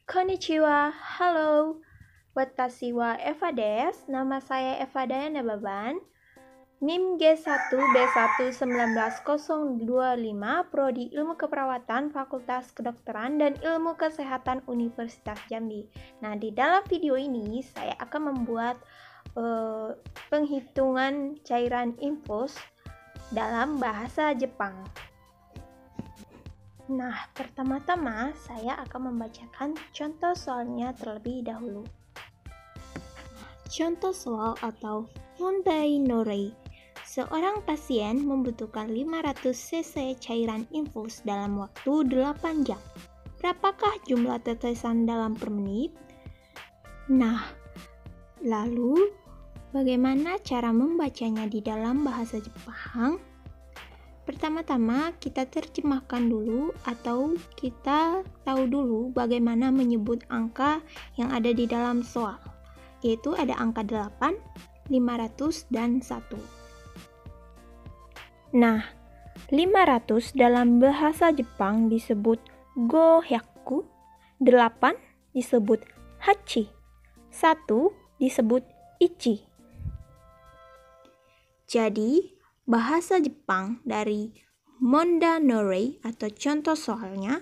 Konnichiwa, halo. Watashi wa Eva desu. Nama saya Eva Dayana Baban. NIM G1B11925, Prodi Ilmu Keperawatan, Fakultas Kedokteran dan Ilmu Kesehatan Universitas Jambi. Nah, di dalam video ini saya akan membuat penghitungan cairan infus dalam bahasa Jepang. Nah, pertama-tama saya akan membacakan contoh soalnya terlebih dahulu. Contoh soal atau Mondai no rei. Seorang pasien membutuhkan 500 cc cairan infus dalam waktu 8 jam. Berapakah jumlah tetesan dalam per menit? Nah, lalu bagaimana cara membacanya di dalam bahasa Jepang? Pertama-tama kita terjemahkan dulu atau kita tahu dulu bagaimana menyebut angka yang ada di dalam soal, yaitu ada angka 8, 500, dan 1. Nah, 500 dalam bahasa Jepang disebut gohyaku, 8 disebut hachi, 1 disebut ichi. Jadi, bahasa Jepang dari Mondai no rei atau contoh soalnya,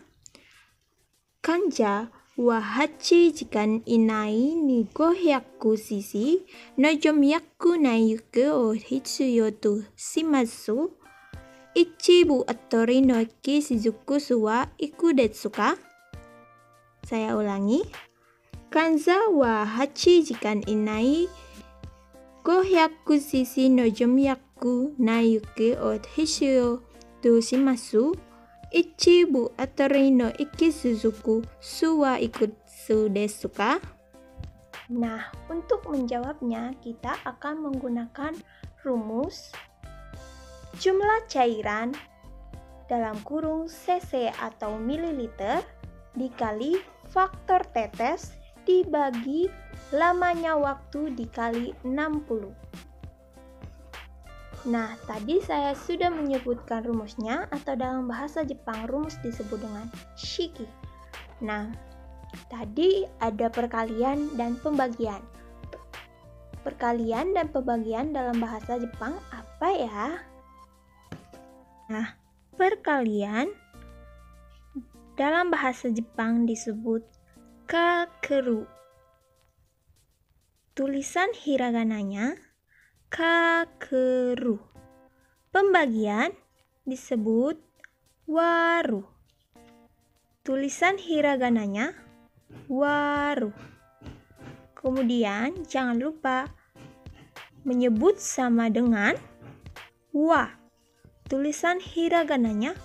kanja wa hachi jikan inai ni 500 cc no jomyaku naiyuku o hitsuyo to shimasu. Ichibu atori no iki shizuku wa iku desu ka? Saya ulangi. Kanja wa hachi jikan inai 500 cc no jomyaku naiyuku o hitsuyo to shimasu. Ichibu atari no iki suzuku suwa ikutsu desu ka? Nah, untuk menjawabnya kita akan menggunakan rumus jumlah cairan dalam kurung cc atau mililiter dikali faktor tetes dibagi lamanya waktu dikali 60. Nah, tadi saya sudah menyebutkan rumusnya atau dalam bahasa Jepang rumus disebut dengan shiki. Nah, tadi ada perkalian dan pembagian. Perkalian dan pembagian dalam bahasa Jepang apa ya? Nah, perkalian dalam bahasa Jepang disebut kakeru. Tulisan hiragananya kakeru. Pembagian disebut waru. Tulisan hiragananya waru. Kemudian jangan lupa menyebut sama dengan wa. Tulisan hiragananya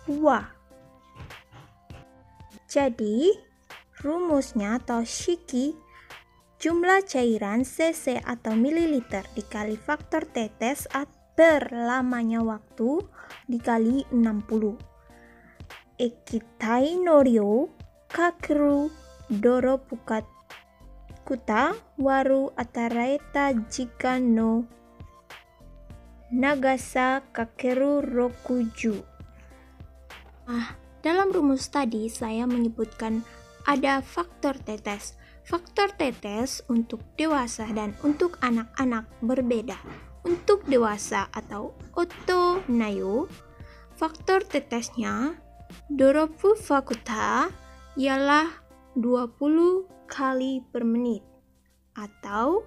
wa. Jadi, rumusnya atau shiki, jumlah cairan cc atau mililiter dikali faktor tetes per lamanya waktu dikali 60. Ekitai no ryo kakeru doro kuta waru ataraeta jikan no nagasa kakeru 60. Dalam rumus tadi saya menyebutkan ada faktor tetes. Faktor tetes untuk dewasa dan untuk anak-anak berbeda. Untuk dewasa atau oto nayo, faktor tetesnya doropu fakuta ialah 20 kali per menit atau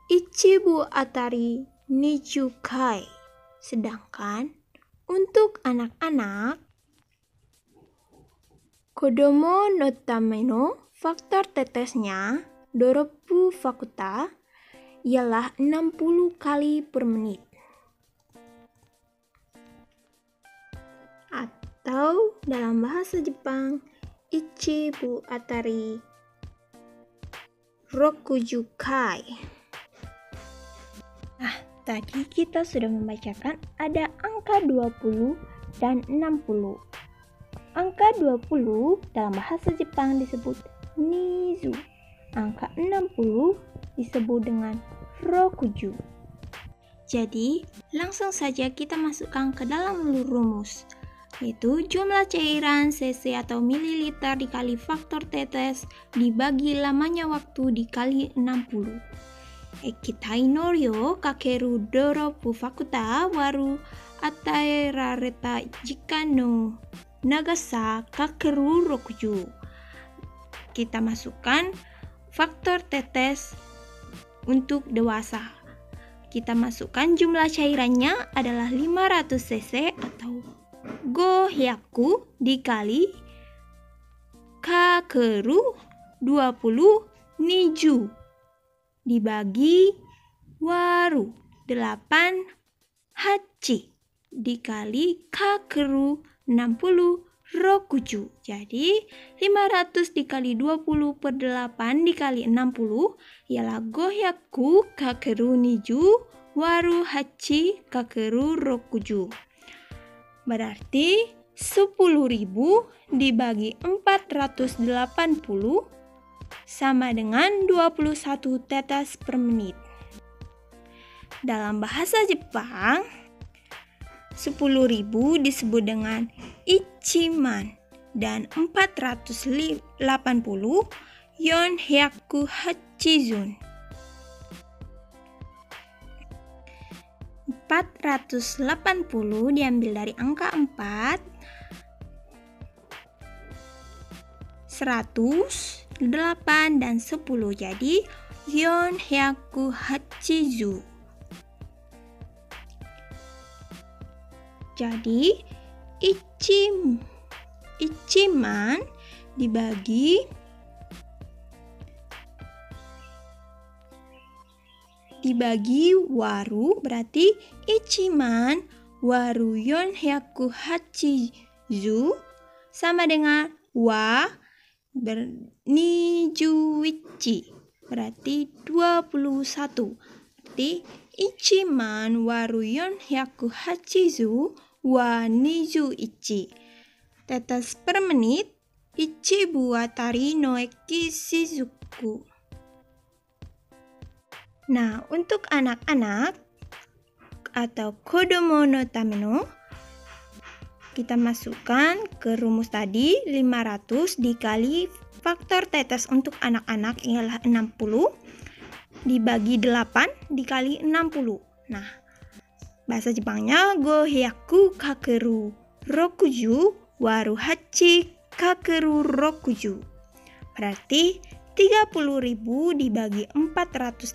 ichibu atari 20 kai. Sedangkan untuk anak-anak, kodomo no tameno, faktor tetesnya doropu fakuta ialah 60 kali per menit. Atau dalam bahasa Jepang, ichibu atari 60 kai. Nah, tadi kita sudah membacakan ada angka 20 dan 60. Angka 20 dalam bahasa Jepang disebut nizu. Angka 60 disebut dengan rokuju. Jadi, langsung saja kita masukkan ke dalam rumus. yaitu jumlah cairan cc atau mililiter dikali faktor tetes dibagi lamanya waktu dikali 60. Ekitai noryo kakeru doropu fakuta waru ataerareta jika no nagasa kakeru rokuju. Kita masukkan faktor tetes untuk dewasa. Kita masukkan jumlah cairannya adalah 500 cc atau gohyaku dikali kakeru 20 niju dibagi waru 8 hachi dikali kakeru 60 rokuju. Jadi 500 dikali 20 per 8 dikali 60 ialah gohyaku kakeru niju waru hachi kakeru rokuju. Berarti 10.000 dibagi 480 sama dengan 21 tetes per menit. Dalam bahasa Jepang, 10.000 disebut dengan ichiman dan 480 480 diambil dari angka 4, 100, 8, dan 10. Jadi, 480. Jadi, ichiman dibagi waru berarti ichiman waru 480 sama dengan wa bernijuichi berarti 21. Berarti ichiman waru 480 wa nijuichi. Tetes per menit ichibu atari no eki shizuku. Nah, untuk anak-anak atau kodomo no tameno, kita masukkan ke rumus tadi 500 dikali faktor tetes untuk anak-anak ialah 60 dibagi 8 dikali 60. Nah, bahasa Jepangnya gohyaku kakeru rokuju waru hachi kakeru rokuju. Berarti 30.000 dibagi 480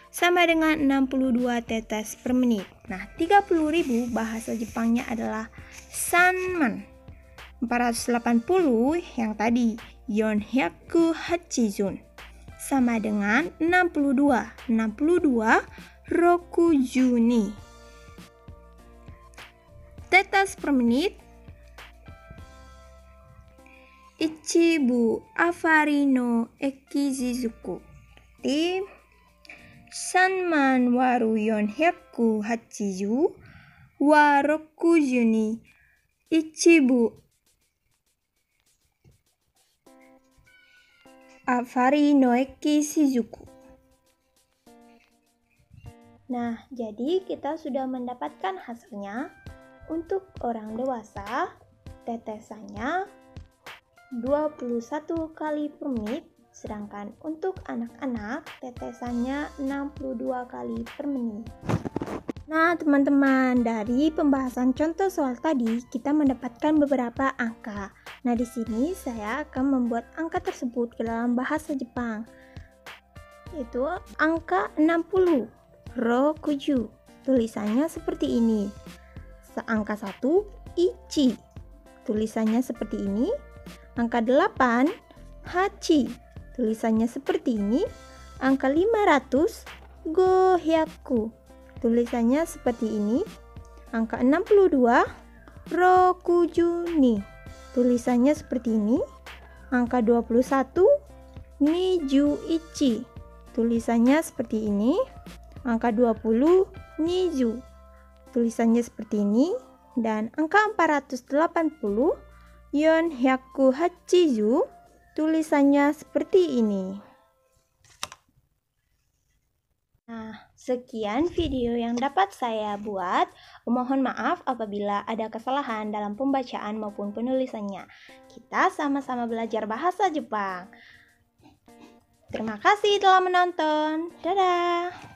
sama dengan 62 tetes per menit. Nah, 30.000 bahasa Jepangnya adalah sanman. 480 yang tadi 480 sama dengan 62 rokuju ni. Tetes per menit ichibu afari no eki shizuku. Jadi, sanman waru 480 wa rokuju ni ichibu afari no eki shizuku. Nah, jadi kita sudah mendapatkan hasilnya. Untuk orang dewasa, tetesannya 21 kali per menit, sedangkan untuk anak-anak tetesannya 62 kali per menit. Nah, teman-teman, dari pembahasan contoh soal tadi, kita mendapatkan beberapa angka. Nah, di sini saya akan membuat angka tersebut ke dalam bahasa Jepang. Itu angka 60, rokuju. Tulisannya seperti ini. Angka 1, ichi. Tulisannya seperti ini. Angka 8, hachi. Tulisannya seperti ini. Angka 500, gohyaku. Tulisannya seperti ini. Angka 62, rokuju ni. Tulisannya seperti ini. Angka 21, nijuichi. Tulisannya seperti ini. Angka 20, niju. Tulisannya seperti ini. Dan angka 480, 480, tulisannya seperti ini. Nah, sekian video yang dapat saya buat. Mohon maaf apabila ada kesalahan dalam pembacaan maupun penulisannya. Kita sama-sama belajar bahasa Jepang. Terima kasih telah menonton. Dadah!